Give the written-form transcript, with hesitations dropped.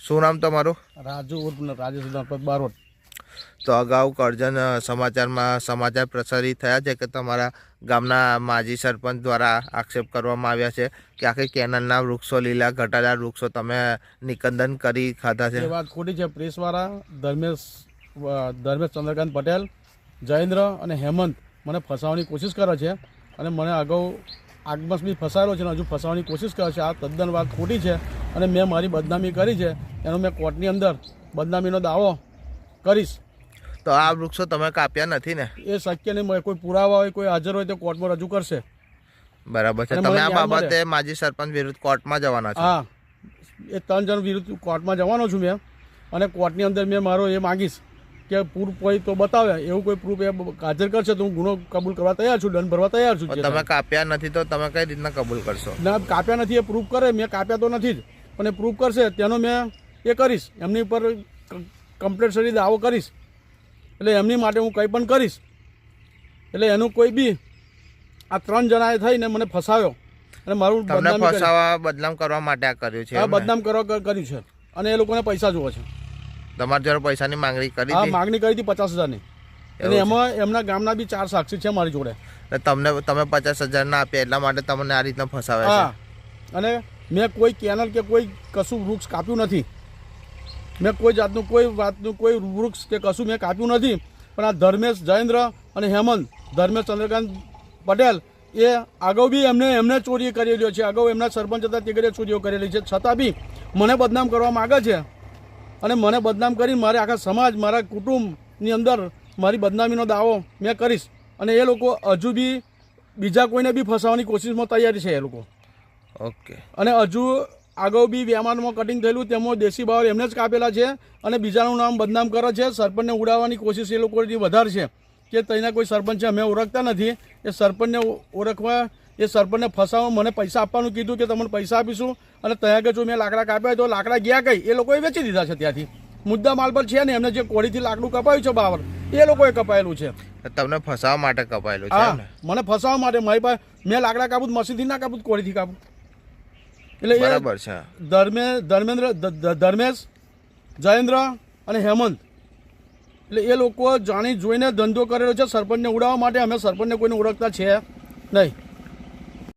શું નામ તમારું? રાજુ ઉર્ફ રાજેશ ગણપત બારોટ. તો અગાઉ કરજણ સમાચારમાં સમાચાર પ્રસારિત થયા છે કે તમારા ગામના માજી સરપંચ દ્વારા આક્ષેપ કરવામાં આવ્યા છે કે આખી કેનાલના વૃક્ષો, લીલા ઘટાદાર વૃક્ષો તમે નિકંદન કરી ખાધા છે. એ વાત ખોટી છે. પ્રેસવાળા ધર્મેશ ચંદ્રકાંત પટેલ, જયેન્દ્ર અને હેમંત મને ફસાવવાની કોશિશ કરે છે અને મને અગાઉ આગમસ બી ફસાયેલો છે અને હજુ ફસાવવાની કોશિશ કરે છે. આ તદ્દન વાત ખોટી છે અને મેં મારી બદનામી કરી છે એનો મેં કોર્ટની અંદર બદનામીનો દાવો કરીશ. તો આ વૃક્ષો તમે કાપ્યા નથી ને? એ શક્ય નહીં. કોઈ પુરાવા હોય, કોઈ હાજર હોય તો કોર્ટમાં રજૂ કરશે. બરાબર છે. તમે આ બાબતે માજી સરપંચ વિરુદ્ધ કોર્ટમાં જવાના છો? હા, એ 3 જણ વિરુદ્ધ કોર્ટમાં જવાનો છું મેં અને કોર્ટની અંદર મેં મારો એ માગીશ કે પ્રૂફ કોઈ તો બતાવે. એવું કોઈ પ્રૂફ એ હાજર કરશે તો હું ગુનો કબૂલ કરવા તૈયાર છું, દંડ ભરવા તૈયાર છું. તમે કાપ્યા નથી તો તમે કઈ રીતના કબૂલ કરશો? ના, કાપ્યા નથી એ પ્રૂફ કરે. મેં કાપ્યા તો નથી જ, પણ એ પ્રૂફ કરશે તેનો મેં એ કરીશ. એમની ઉપર કમ્પલસરી દાવો કરીશ. એટલે એમની માટે હું કંઈ પણ કરીશ. એટલે એનું કોઈ બી આ 3 જણાએ થઈને મને ફસાવ્યો અને મારું બદનામ કરવા માટે આ કર્યું છે. હા, બદનામ કરવા કર્યું છે અને એ લોકોને પૈસા જોવે છે. તમારા જોડે પૈસાની માંગણી કરી? હા, માંગણી કરી હતી 50,000ની. અને એમાં એમના ગામના બી 4 સાક્ષી છે મારી જોડે. તમે 50,000 ના આપ્યા એટલા માટે તમને આ રીતના ફસાવે છે? હા, અને મેં કોઈ કેનલ કે કોઈ કશું વૃક્ષ કાપ્યું નથી. મેં કોઈ જાતનું કોઈ વાતનું કોઈ વૃક્ષ કે કશું મેં કાપ્યું નથી. પણ આ ધર્મેશ, જયેન્દ્ર અને હેમંત, ધર્મેશ ચંદ્રકાંત પટેલ એ અગાઉ બી એમને ચોરી કરેલી છે. અગાઉ એમના સરપંચ હતા તે ઘરે ચોરીઓ કરેલી છે. છતાં બી મને બદનામ કરવા માગે છે અને મને બદનામ કરી મારે આખા સમાજ, મારા કુટુંબની અંદર મારી બદનામીનો દાવો મેં કરીશ. અને એ લોકો હજુ બી બીજા કોઈને બી ફસાવવાની કોશિશમાં તૈયારી છે એ લોકો. ઓકે. અને હજુ અગાઉ બી વ્યવહારમાં કટિંગ થયેલું તેમાં દેશી બાવર એમને જ કાપેલા છે અને બીજાનું નામ બદનામ કરે છે. સરપંચને ઉડાવવાની કોશિશ એ લોકોની વધારે છે કે તેના કોઈ સરપંચ છે અમે ઓળખતા નથી. એ સરપંચને ઓળખવા, એ સરપંચને ફસાવવા, મને પૈસા આપવાનું કીધું કે તમને પૈસા આપીશું અને ત્યાં આગળ જો મેં લાકડા કાપ્યા તો લાકડા ગયા કઈ એ લોકોએ વેચી દીધા છે. ત્યાંથી મુદ્દા માલ પર છે ને એમને જે કોડીથી લાકડું કપાયું છે બાવર એ લોકોએ કપાયેલું છે. તમને ફસાવવા માટે કપાયેલું છે? હા, મને ફસાવવા માટે. મારી પાસે મેં લાકડા કાપું મશીનથી ના કાપું, કોડીથી કાપું. એટલે બરાબર છે. ધર્મેશ, જયેન્દ્ર અને હેમંત એટલે એ લોકો જાણી જોઈને ધંધો કરેલો છે સરપંચને ઉડાવવા માટે. અમે સરપંચને કોઈને ઓળખતા છે નહીં.